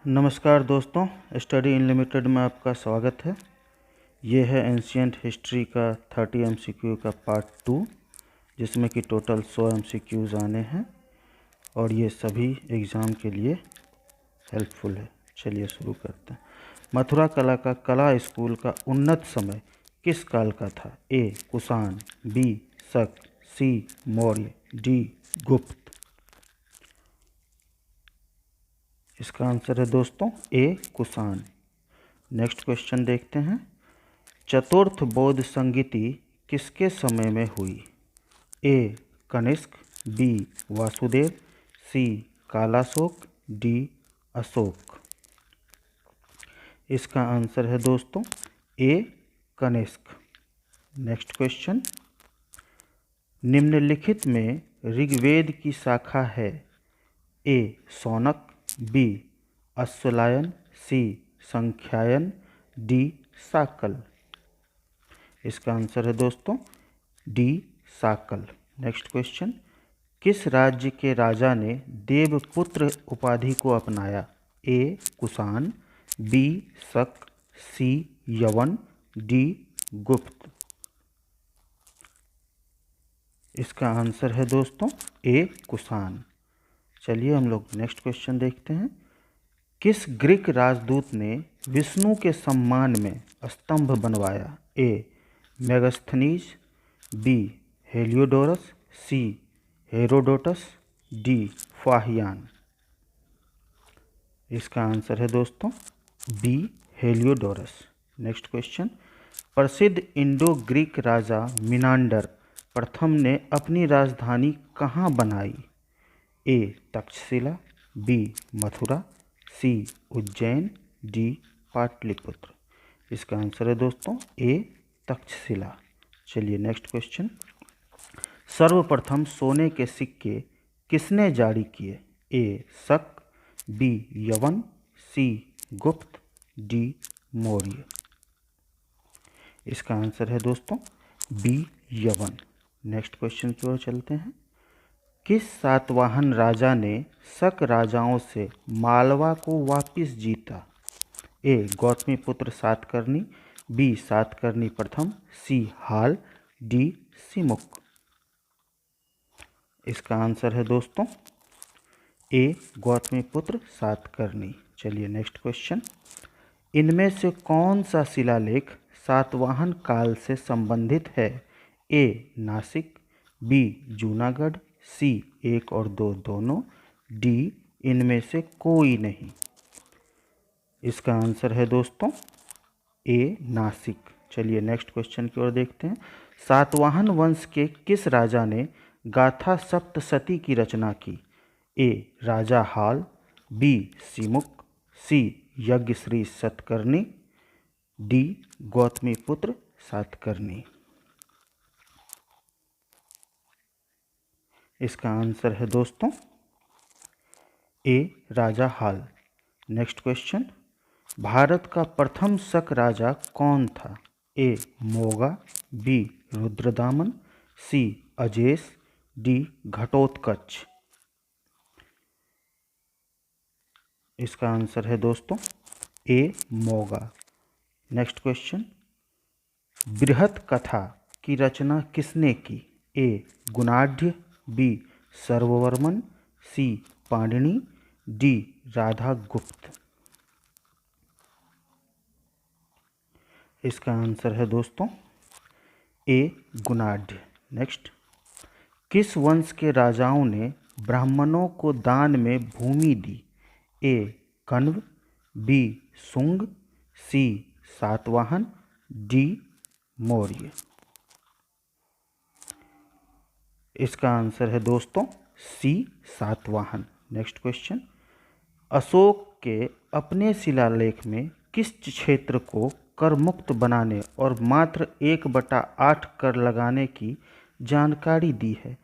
नमस्कार दोस्तों, study unlimited में आपका स्वागत है। ये है एंशियंट हिस्ट्री का 30 MCQ का पार्ट 2, जिसमें कि टोटल 100 MCQs आने हैं और ये सभी एग्ज़ाम के लिए हेल्पफुल है। चलिए शुरू करते हैं। मथुरा कला का कला स्कूल का उन्नत समय किस काल का था? ए. कुषाण, बी. शक, सी. मौर्य, डी. गुप्त। इसका आंसर है दोस्तों ए. कुषाण। नेक्स्ट क्वेश्चन देखते हैं। चतुर्थ बौद्ध संगीति किसके समय में हुई? ए. कनिष्क, बी. वासुदेव, सी. कालाशोक, डी. अशोक। इसका आंसर है दोस्तों ए. कनिष्क। Next question. निम्नलिखित में ऋग्वेद की शाखा है? ए. शौनक, बी. अश्वलायन, सी. संख्यायन, डी. शाकल। इसका आंसर है दोस्तों डी. शाकल। Next question. किस राज्य के राजा ने देवपुत्र उपाधि को अपनाया? ए. कुषाण, बी. शक, सी. यवन, डी. गुप्त। इसका आंसर है दोस्तों ए. कुषाण। चलिए हम लोग नेक्स्ट क्वेश्चन देखते हैं। किस ग्रीक राजदूत ने विष्णु के सम्मान में स्तंभ बनवाया? A. Megasthenes, B. Heliodorus, C. Herodotus, D. Fahien. इसका आंसर है दोस्तों बी. हेलियोडोरस। Next question. प्रसिद्ध इंडो ग्रीक राजा मिनांडर प्रथम ने अपनी राजधानी कहाँ बनाई? A. Taxila, B. Mathura, C. Ujjain, D. Pataliputra. इसका आंसर है दोस्तों ए. तक्षशिला। चलिए नेक्स्ट क्वेश्चन। सर्वप्रथम सोने के सिक्के किसने जारी किए? ए. शक, बी. यवन, सी. गुप्त, डी. मौर्य। इसका आंसर है दोस्तों बी. यवन। नेक्स्ट क्वेश्चन की ओर चलते हैं। किस सातवाहन राजा ने शक राजाओं से मालवा को वापिस जीता? ए. गौतमीपुत्र सातकर्णी, बी. सातकर्णी प्रथम, सी. हाल, डी. सिमुक। इसका आंसर है दोस्तों ए. गौतमीपुत्र सातकर्णी। चलिए नेक्स्ट क्वेश्चन। इनमें से कौन सा शिलालेख सातवाहन काल से संबंधित है? ए. नासिक, बी. जूनागढ़, सी. 1 और 2 दोनों, डी. इनमें से कोई नहीं। इसका आंसर है दोस्तों ए. नासिक। चलिए नेक्स्ट क्वेश्चन की ओर देखते हैं। सातवाहन वंश के किस राजा ने गाथा सप्तशती की रचना की? A. Raja Hal, B. Simuka, C. Yajnashri Satakarni, D. Gautamiputra Satakarni. इसका आंसर है दोस्तों A. Raja Hal. Next question. Bharat का प्रथम शक राजा कौन था? A. Moga, B. Rudradaman, C. Azes, D. Ghatotkacha. इसका आंसर है दोस्तों ए. मोगा। Next question. बृहत कथा की रचना किसने की? ए. गुणाढ़, बी. सर्ववर्मन, सी. पाणिनि, डी. राधा गुप्त। इसका आंसर है दोस्तों ए. गुणाढ़। नेक्स्ट। किस वंश के राजाओं ने ब्राह्मणों को दान में भूमि दी? A. Kanva, B. Shunga, C. Satavahana, D. Maurya. इसका आंसर है दोस्तों C. Satavahana. Next question. Ashoka के अपने शिलालेख में किस क्षेत्र को कर मुक्त बनाने और मात्र 1/8 कर लगाने की जानकारी दी है?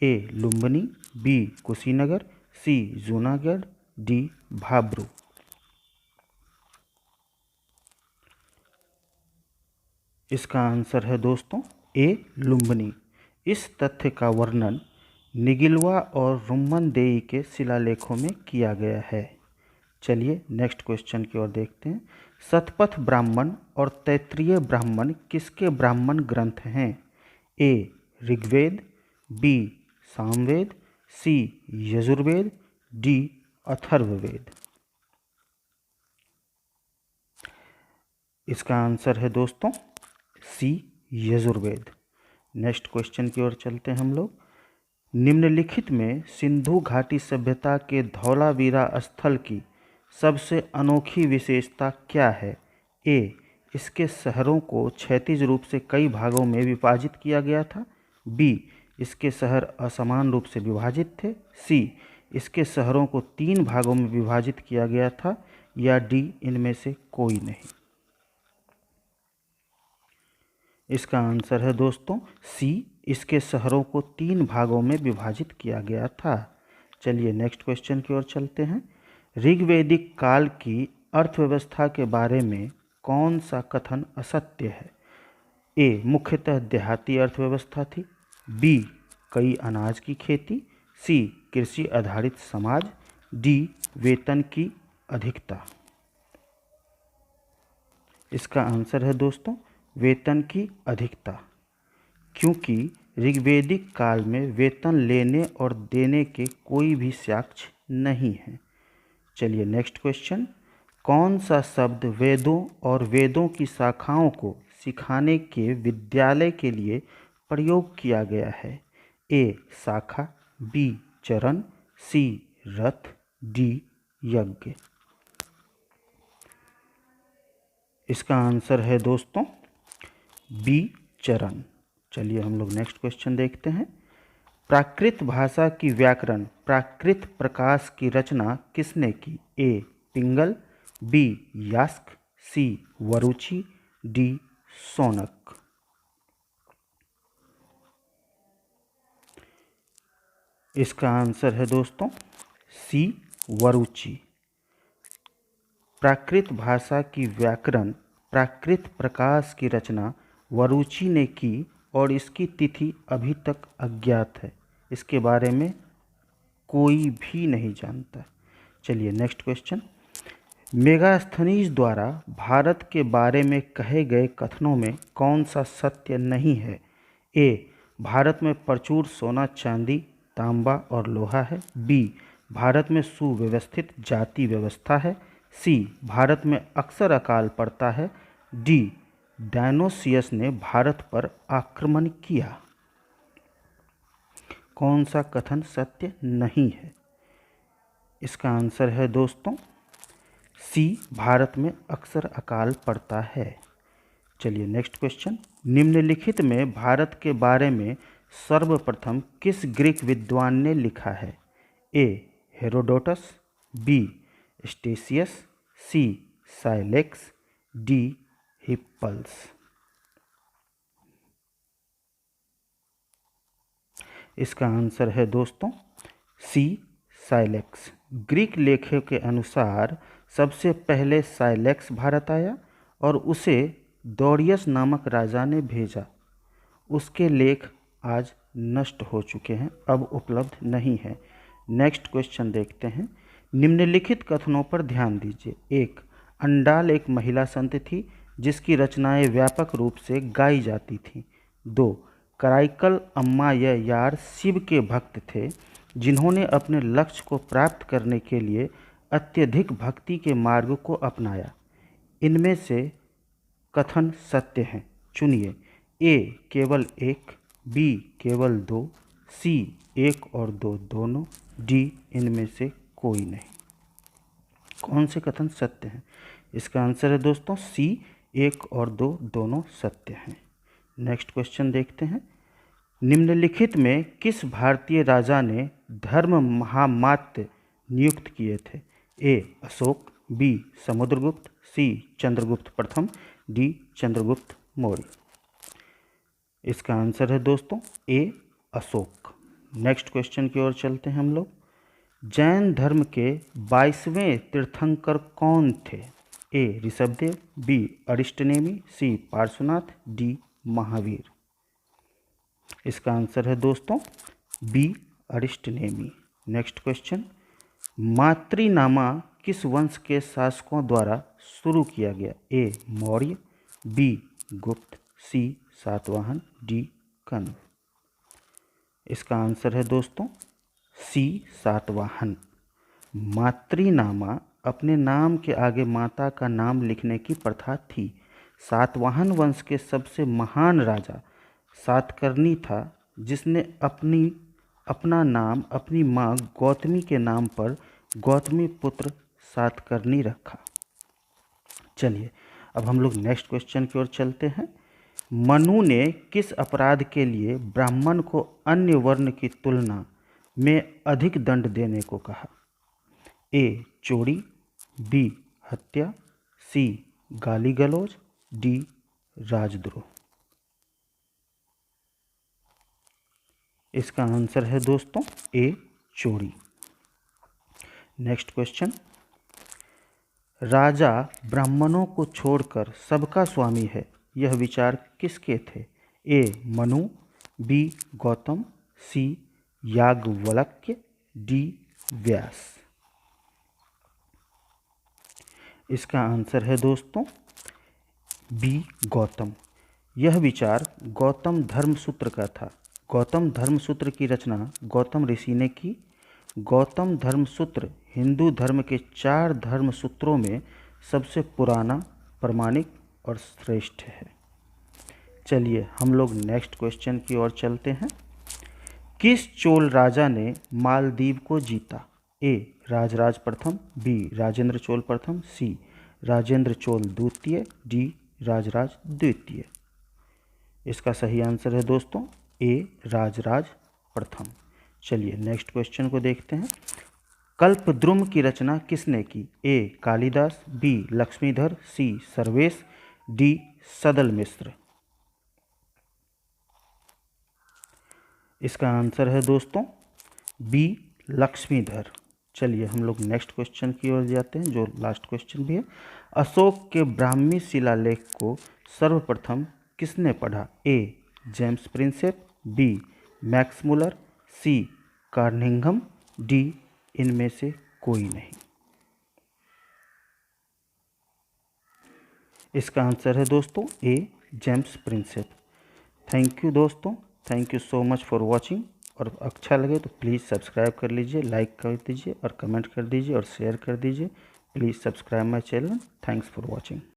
ए. लुम्बिनी, बी. कुशीनगर, सी. जूनागढ़, डी. भाब्रू। इसका आंसर है दोस्तों ए. लुम्बिनी। इस तथ्य का वर्णन निगिलवा और रुम्मनदेई के शिलालेखों में किया गया है। चलिए नेक्स्ट क्वेश्चन की ओर देखते हैं। शतपथ ब्राह्मण और तैत्तिरीय ब्राह्मण किसके ब्राह्मण ग्रंथ हैं? ए ऋग्वेद, बी सामवेद, सी यजुर्वेद, डी अथर्ववेद। इसका आंसर है दोस्तों सी यजुर्वेद। नेक्स्ट क्वेश्चन की ओर चलते हैं हम लोग। निम्नलिखित में सिंधु घाटी सभ्यता के धौलावीरा स्थल की सबसे अनोखी विशेषता क्या है? ए इसके शहरों को क्षैतिज रूप से कई भागों में विभाजित किया गया था, बी इसके शहर असमान रूप से विभाजित थे, सी इसके शहरों को 3 भागों में विभाजित किया गया था, या डी इनमें से कोई नहीं। इसका आंसर है दोस्तों सी इसके शहरों को 3 भागों में विभाजित किया गया था। चलिए नेक्स्ट क्वेश्चन की ओर चलते हैं। ऋग्वैदिक काल की अर्थव्यवस्था के बारे में कौन सा कथन असत्य है? ए मुख्यतः देहाती अर्थव्यवस्था थी, बी कई अनाज की खेती, सी कृषि आधारित समाज, डी वेतन की अधिकता। इसका आंसर है दोस्तों वेतन की अधिकता, क्योंकि ऋग्वैदिक काल में वेतन लेने और देने के कोई भी साक्ष्य नहीं है। चलिए नेक्स्ट क्वेश्चन। कौन सा शब्द वेदों और वेदों की शाखाओं को सिखाने के विद्यालय के लिए प्रयोग किया गया है? ए शाखा, बी चरण, सी रथ, डी यज्ञ। इसका आंसर है दोस्तों बी चरण। चलिए हम लोग नेक्स्ट क्वेश्चन देखते हैं। प्राकृत भाषा की व्याकरण प्राकृत प्रकाश की रचना किसने की? ए पिंगल, बी यास्क, सी वरुचि, डी शौनक। इसका आंसर है दोस्तों सी वरुचि। प्राकृत भाषा की व्याकरण प्राकृत प्रकाश की रचना वरुचि ने की और इसकी तिथि अभी तक अज्ञात है। इसके बारे में कोई भी नहीं जानता। चलिए नेक्स्ट क्वेश्चन। मेगास्थनीज द्वारा भारत के बारे में कहे गए कथनों में कौन सा सत्य नहीं है? ए भारत में प्रचुर सोना, चांदी, तांबा और लोहा है, बी भारत में सुव्यवस्थित जाति व्यवस्था है, सी भारत में अक्सर अकाल पड़ता है, डी डायनोसियस ने भारत पर आक्रमण किया। कौन सा कथन सत्य नहीं है? इसका आंसर है दोस्तों सी भारत में अक्सर अकाल पड़ता है। चलिए नेक्स्ट क्वेश्चन। निम्नलिखित में भारत के बारे में सर्वप्रथम किस ग्रीक विद्वान ने लिखा है? ए हेरोडोटस, बी स्टेशियस, सी साइलेक्स, डी हिप्पल्स। इसका आंसर है दोस्तों सी साइलेक्स। ग्रीक लेखों के अनुसार सबसे पहले साइलेक्स भारत आया और उसे डोरियस नामक राजा ने भेजा। उसके लेख आज नष्ट हो चुके हैं, अब उपलब्ध नहीं है। नेक्स्ट क्वेश्चन देखते हैं। निम्नलिखित कथनों पर ध्यान दीजिए। एक अंडाल एक महिला संत थी जिसकी रचनाएं व्यापक रूप से गाई जाती थीं। दो कराइकल अम्मा यार शिव के भक्त थे जिन्होंने अपने लक्ष्य को प्राप्त करने के लिए अत्यधिक भक्ति के मार्ग को अपनाया। इनमें से कथन सत्य हैं, चुनिए। ए केवल एक, बी केवल दो, सी एक और दो दोनों, डी इनमें से कोई नहीं। कौन से कथन सत्य हैं? इसका आंसर है दोस्तों सी एक और दो दोनों सत्य हैं। नेक्स्ट क्वेश्चन देखते हैं। निम्नलिखित में किस भारतीय राजा ने धर्म महामात्य नियुक्त किए थे? ए अशोक, बी समुद्रगुप्त, सी चंद्रगुप्त प्रथम, डी चंद्रगुप्त मौर्य। इसका आंसर है दोस्तों ए अशोक। नेक्स्ट क्वेश्चन की ओर चलते हैं हम लोग। जैन धर्म के 22वें तीर्थंकर कौन थे? A Rishabhdev, B Arishtanemi, C Parshvanath, D Mahavir. इसका आंसर है दोस्तों बी अरिष्टनेमी। Next question. मातृनामा किस वंश के शासकों द्वारा शुरू किया गया? ए मौर्य, बी गुप्त, सी सातवाहन, डी कण्व। इसका आंसर है दोस्तों सी सातवाहन। मातृनामा अपने नाम के आगे माता का नाम लिखने की प्रथा थी। सातवाहन वंश के सबसे महान राजा सातकर्णी था, जिसने अपना नाम अपनी माँ गौतमी के नाम पर गौतमी पुत्र सातकर्णी रखा। चलिए अब हम लोग नेक्स्ट क्वेश्चन की ओर चलते हैं। मनु ने किस अपराध के लिए ब्राह्मण को अन्य वर्ण की तुलना में अधिक दंड देने को कहा? ए चोरी, बी हत्या, सी गाली गलौज, डी राजद्रोह। इसका आंसर है दोस्तों ए चोरी। Next question. राजा ब्राह्मणों को छोड़कर सबका स्वामी है, यह विचार किसके थे? ए मनु, बी गौतम, सी याज्ञवल्क्य, डी व्यास। इसका आंसर है दोस्तों बी गौतम। यह विचार गौतम धर्मसूत्र का था। गौतम धर्मसूत्र की रचना गौतम ऋषि ने की। गौतम धर्मसूत्र हिंदू धर्म के 4 धर्मसूत्रों में सबसे पुराना, प्रामाणिक और श्रेष्ठ है। चलिए हम लोग नेक्स्ट क्वेश्चन की ओर चलते हैं। किस चोल राजा ने मालदीव को जीता? ए राजराज प्रथम, बी राजेंद्र चोल प्रथम, सी राजेंद्र चोल द्वितीय, डी राजराज द्वितीय। इसका सही आंसर है दोस्तों ए राजराज प्रथम। चलिए नेक्स्ट क्वेश्चन को देखते हैं। कल्पद्रुम की रचना किसने की? ए कालिदास, बी लक्ष्मीधर, सी सर्वेश, डी सदल मिश्र। इसका आंसर है दोस्तों बी लक्ष्मीधर। चलिए हम लोग नेक्स्ट क्वेश्चन की ओर जाते हैं, जो लास्ट क्वेश्चन भी है। अशोक के ब्राह्मी शिलालेख को सर्वप्रथम किसने पढ़ा? A James Prinsep, B Max Muller, C कार्निंघम, डी इनमें से कोई नहीं। इसका आंसर है दोस्तों A James Prinsep. Thank you दोस्तों, thank you so much for watching. और अच्छा लगे तो प्लीज़ सब्सक्राइब कर लीजिए, लाइक कर दीजिए और कमेंट कर दीजिए और शेयर कर दीजिए। Please subscribe my channel. Thanks for watching.